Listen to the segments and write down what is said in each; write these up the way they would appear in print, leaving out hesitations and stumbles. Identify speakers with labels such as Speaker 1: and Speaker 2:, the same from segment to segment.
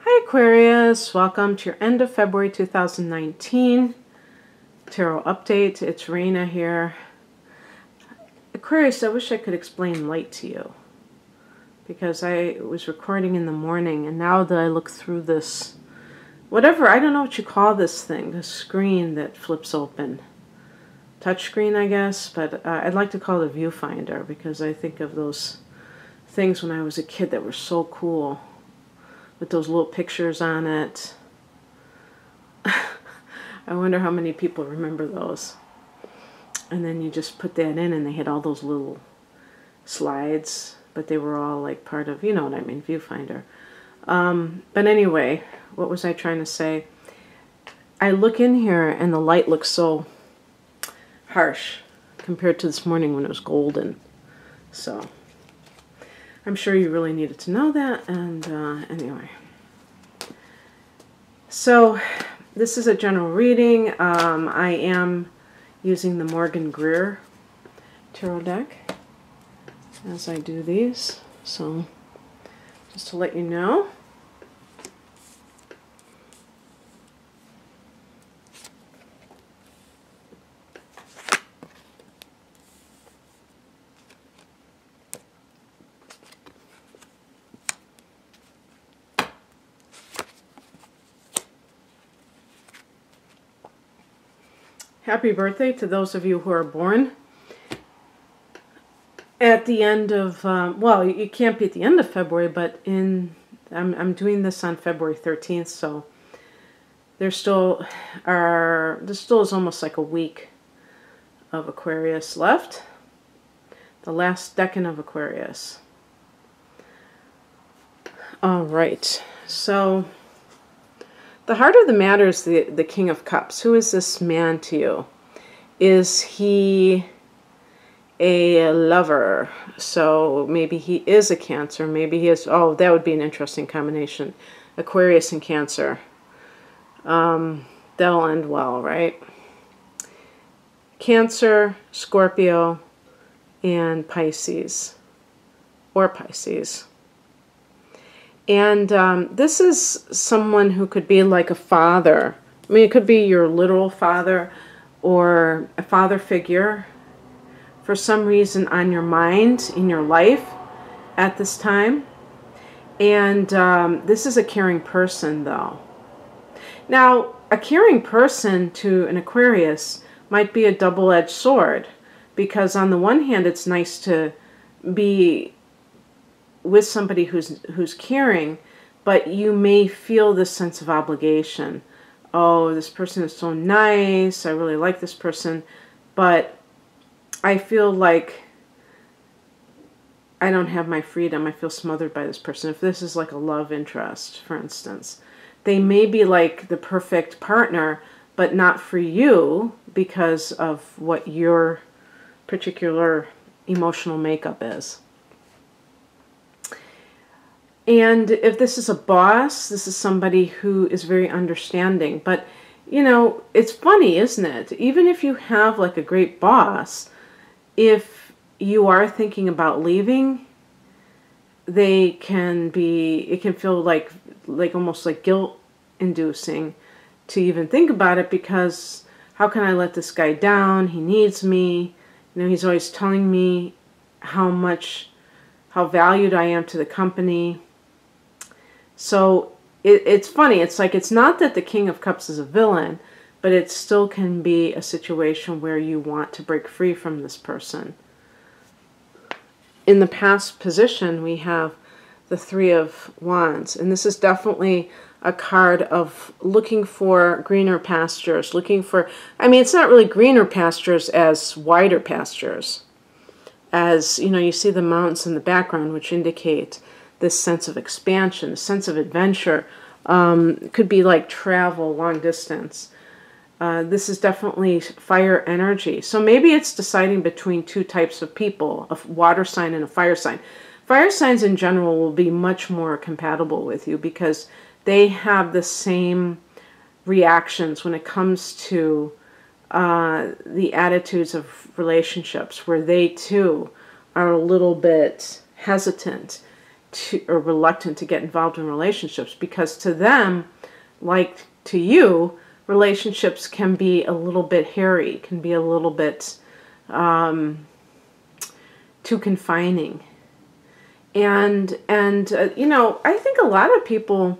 Speaker 1: Hi Aquarius, welcome to your end of February 2019 tarot update. It's Raina here. Aquarius, I wish I could explain light to you because I was recording in the morning, and now that I look through this, whatever, I don't know what you call this thing, the screen that flips open. Touch screen, I guess, but I'd like to call it a viewfinder because I think of those things when I was a kid that were so cool, with those little pictures on it. I wonder how many people remember those. And then you just put that in and they had all those little slides, but they were all like part of, you know what I mean, viewfinder. But anyway, what was I trying to say? I look in here and the light looks so harsh compared to this morning when it was golden. So I'm sure you really needed to know that, and anyway. So this is a general reading. I am using the Morgan Greer tarot deck as I do these. So just to let you know. Happy birthday to those of you who are born at the end of, well, you can't be at the end of February, but I'm doing this on February 13th, so there still is almost like a week of Aquarius left. The last decan of Aquarius. All right, so the heart of the matter is the King of Cups. Who is this man to you? Is he a lover? So maybe he is a Cancer. Maybe he is, oh, that would be an interesting combination. Aquarius and Cancer. That'll end well, right? Cancer, Scorpio, and Pisces. Or Pisces. And this is someone who could be like a father. I mean, it could be your literal father or a father figure for some reason on your mind, in your life at this time. And this is a caring person, though. Now, a caring person to an Aquarius might be a double-edged sword, because on the one hand, it's nice to be with somebody who's caring, but you may feel this sense of obligation. Oh, this person is so nice, I really like this person, but I feel like I don't have my freedom. I feel smothered by this person. If this is like a love interest, for instance, they may be like the perfect partner, but not for you because of what your particular emotional makeup is. And if this is a boss, this is somebody who is very understanding. But, you know, it's funny, isn't it? Even if you have like a great boss, if you are thinking about leaving, it can feel like almost like guilt-inducing to even think about it, because how can I let this guy down? He needs me. You know, he's always telling me how valued I am to the company. So it's funny. It's like, it's not that the King of Cups is a villain, but it still can be a situation where you want to break free from this person. In the past position, we have the Three of Wands, and this is definitely a card of looking for greener pastures, looking for, I mean, it's not really greener pastures as wider pastures. As, you know, you see the mountains in the background, which indicate this sense of expansion, a sense of adventure. Could be like travel, long distance. This is definitely fire energy. So maybe it's deciding between two types of people, a water sign and a fire sign. Fire signs in general will be much more compatible with you because they have the same reactions when it comes to the attitudes of relationships, where they too are a little bit hesitant or reluctant to get involved in relationships, because to them, like to you, relationships can be a little bit hairy, can be a little bit too confining. And you know, I think a lot of people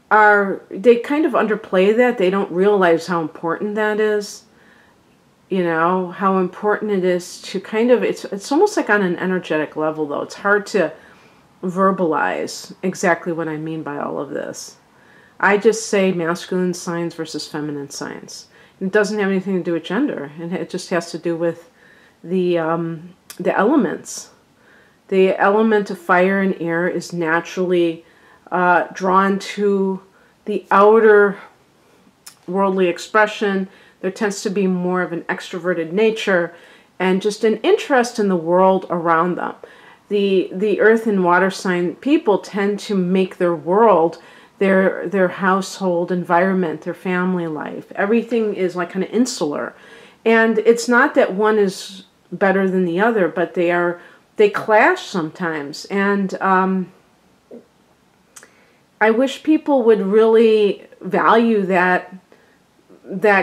Speaker 1: they kind of underplay that. They don't realize how important that is. You know, how important it is to kind of, it's almost like on an energetic level, though. It's hard to verbalize exactly what I mean by all of this. I just say masculine signs versus feminine signs. It doesn't have anything to do with gender, and it just has to do with the elements. The element of fire and air is naturally drawn to the outer worldly expression. There tends to be more of an extroverted nature and just an interest in the world around them. The earth and water sign people tend to make their world, their household environment, their family life. Everything is like kind of insular. And it's not that one is better than the other, but they clash sometimes. And I wish people would really value that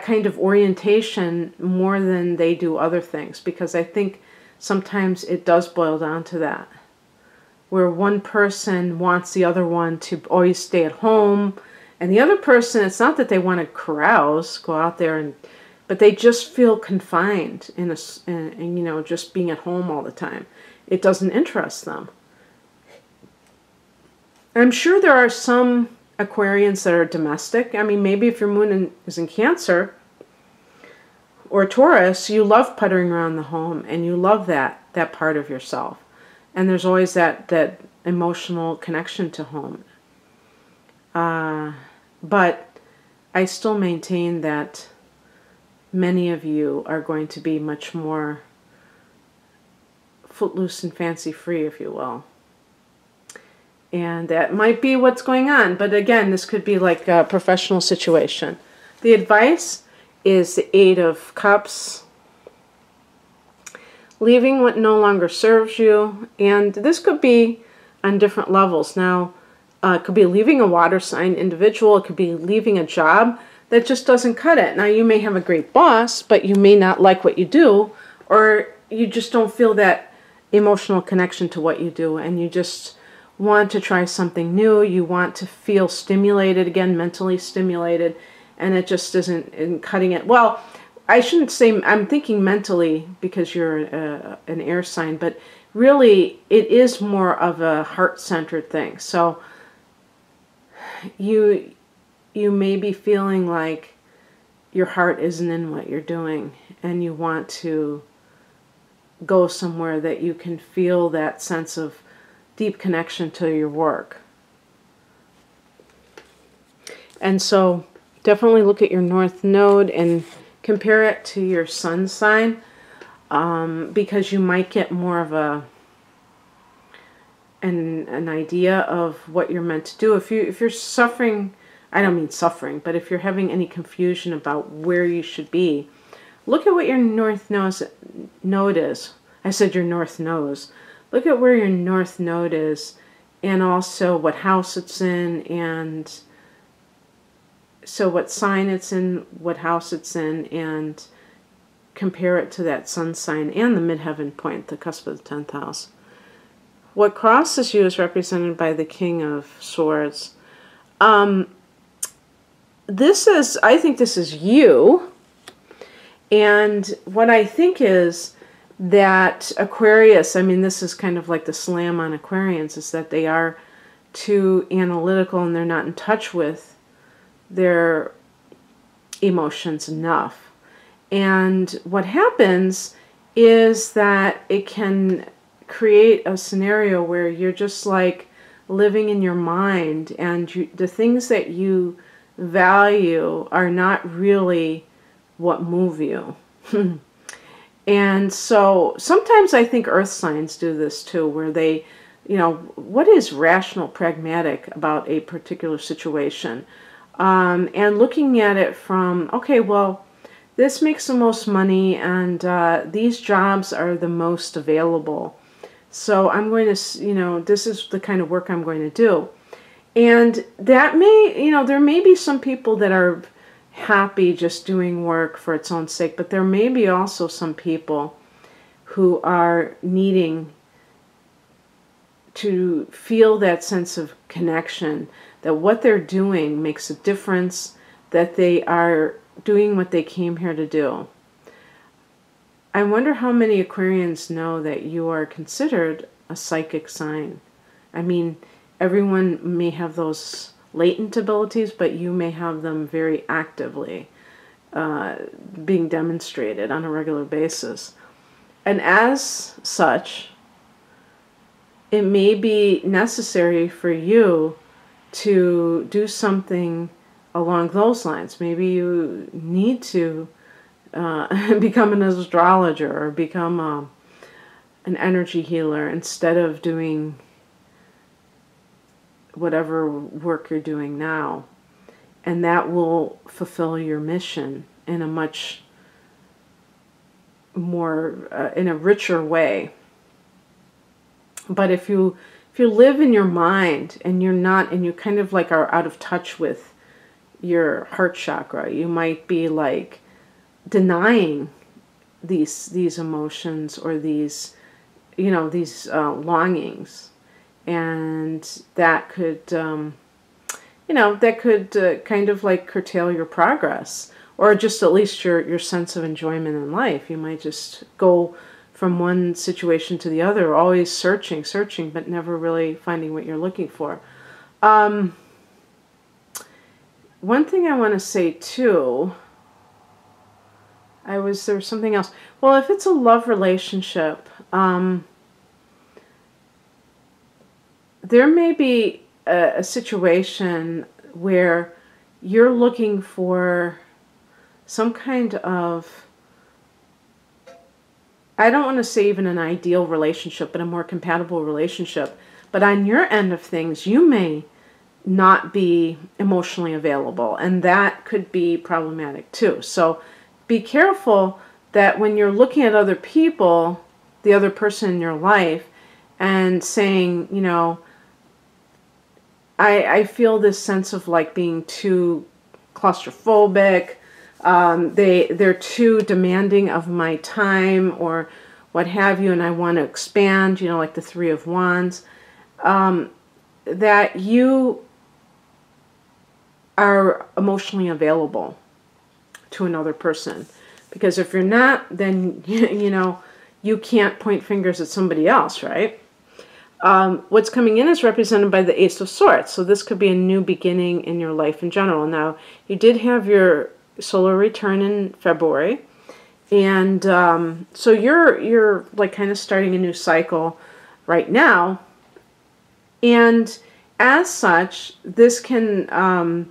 Speaker 1: kind of orientation more than they do other things, because I think sometimes it does boil down to that, where one person wants the other one to always stay at home, and the other person, it's not that they want to carouse, go out there, but they just feel confined in you know, just being at home all the time. It doesn't interest them. I'm sure there are some Aquarians that are domestic. I mean, maybe if your moon is in Cancer or Taurus, you love puttering around the home, and you love that part of yourself. And there's always that emotional connection to home. But I still maintain that many of you are going to be much more footloose and fancy-free, if you will. And that might be what's going on. But again, this could be like a professional situation. The advice is the Eight of Cups. Leaving what no longer serves you. And this could be on different levels. Now, it could be leaving a water sign individual. It could be leaving a job that just doesn't cut it. Now, you may have a great boss, but you may not like what you do. Or you just don't feel that emotional connection to what you do. And you just want to try something new. You want to feel stimulated again, mentally stimulated, and it just isn't cutting it. Well, I shouldn't say, I'm thinking mentally because you're an air sign, but really it is more of a heart-centered thing. So you may be feeling like your heart isn't in what you're doing, and you want to go somewhere that you can feel that sense of deep connection to your work. And so definitely look at your North Node and compare it to your Sun sign, because you might get more of an idea of what you're meant to do. If you're suffering, I don't mean suffering, but if you're having any confusion about where you should be, look at what your North Node is. I said your North Nose. Look at where your North Node is, and also what house it's in, and so what sign it's in, what house it's in, and compare it to that Sun sign and the midheaven point, the cusp of the 10th house. What crosses you is represented by the King of Swords. I think this is you, and what I think is that Aquarius, I mean, this is kind of like the slam on Aquarians, is that they are too analytical and they're not in touch with their emotions enough. And what happens is that it can create a scenario where you're just like living in your mind, and the things that you value are not really what move you. And so sometimes I think earth signs do this too, where they, you know, what is rational, pragmatic about a particular situation? And looking at it from, okay, well, this makes the most money, and these jobs are the most available So I'm going to, this is the kind of work I'm going to do. And that may, there may be some people that are happy just doing work for its own sake, but there may be also some people who are needing to feel that sense of connection, that what they're doing makes a difference, that they are doing what they came here to do. I wonder how many Aquarians know that you are considered a psychic sign. I mean, everyone may have those latent abilities, but you may have them very actively being demonstrated on a regular basis. And as such, it may be necessary for you to do something along those lines. Maybe you need to become an astrologer or become an energy healer instead of doing whatever work you're doing now. And that will fulfill your mission in a much more, in a richer way. But if you live in your mind and you're not, and you kind of like are out of touch with your heart chakra, you might be like denying these emotions or these, these longings, and that could, that could kind of like curtail your progress, or just at least your sense of enjoyment in life. You might just go from one situation to the other, always searching, but never really finding what you're looking for. One thing I want to say too, there was something else. Well, if it's a love relationship, there may be a situation where you're looking for some kind of, I don't want to say even an ideal relationship, but a more compatible relationship. But on your end of things, you may not be emotionally available, and that could be problematic too. So be careful that when you're looking at other people, the other person in your life, and saying, I feel this sense of like being too claustrophobic, they're too demanding of my time or what have you, and I want to expand, like the Three of Wands, that you are emotionally available to another person. Because if you're not, then, you can't point fingers at somebody else, right? What's coming in is represented by the Ace of Swords. So this could be a new beginning in your life in general. Now, you did have your solar return in February. And so you're like kind of starting a new cycle right now. And as such, this can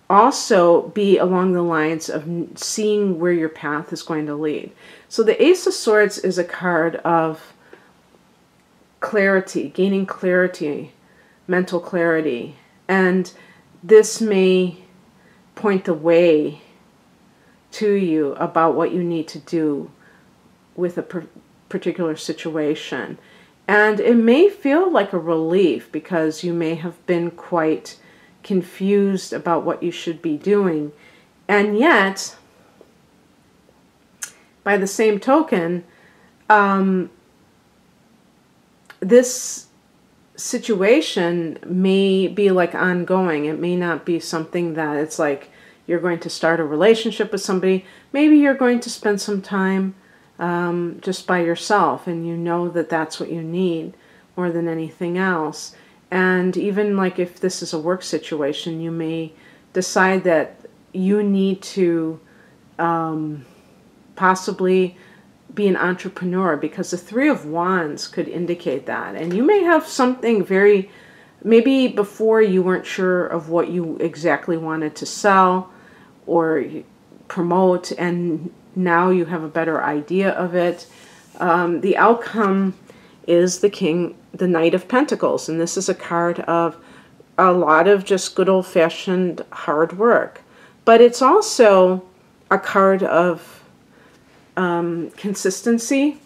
Speaker 1: also be along the lines of seeing where your path is going to lead. So the Ace of Swords is a card of clarity, gaining clarity, mental clarity. And this may point the way to you about what you need to do with a particular situation. And it may feel like a relief because you may have been quite confused about what you should be doing. And yet, by the same token, this situation may be like ongoing. It may not be something that it's like you're going to start a relationship with somebody. Maybe you're going to spend some time just by yourself, and you know that that's what you need more than anything else. And even like if this is a work situation, you may decide that you need to possibly be an entrepreneur, because the Three of Wands could indicate that. And you may have something very, maybe before you weren't sure of what you exactly wanted to sell or promote, and now you have a better idea of it. The outcome is the Knight of Pentacles, and this is a card of a lot of just good old-fashioned hard work. But it's also a card of consistency,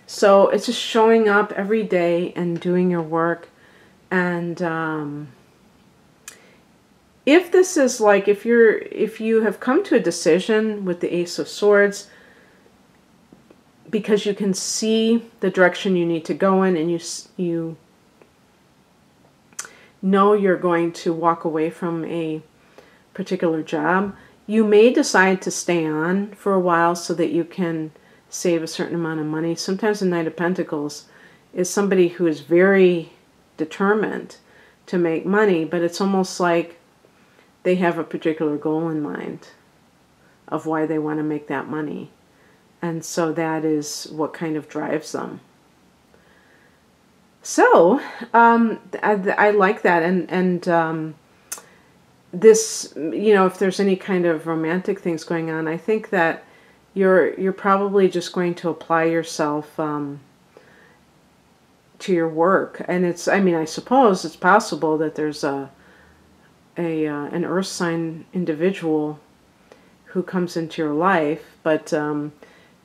Speaker 1: So it's just showing up every day and doing your work. And if this is like, if you have come to a decision with the Ace of Swords, because you can see the direction you need to go in, and you know you're going to walk away from a particular job, you may decide to stay on for a while so that you can save a certain amount of money. Sometimes the Knight of Pentacles is somebody who is very determined to make money, but it's almost like they have a particular goal in mind of why they want to make that money. And so that is what kind of drives them. So I like that. And this, you know, if there's any kind of romantic things going on, I think that you're probably just going to apply yourself to your work. And it's, I mean, I suppose it's possible that there's an earth sign individual who comes into your life, but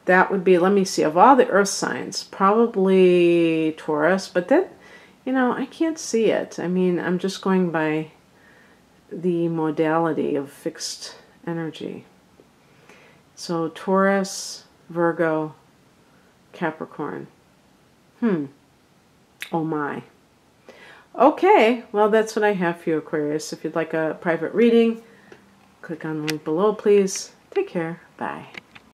Speaker 1: that would be, let me see, of all the earth signs, probably Taurus, but that, you know, I can't see it. I mean, I'm just going by the modality of fixed energy. So Taurus, Virgo, Capricorn. Oh my. Okay, well, that's what I have for you, Aquarius. If you'd like a private reading, click on the link below, please. Take care. Bye.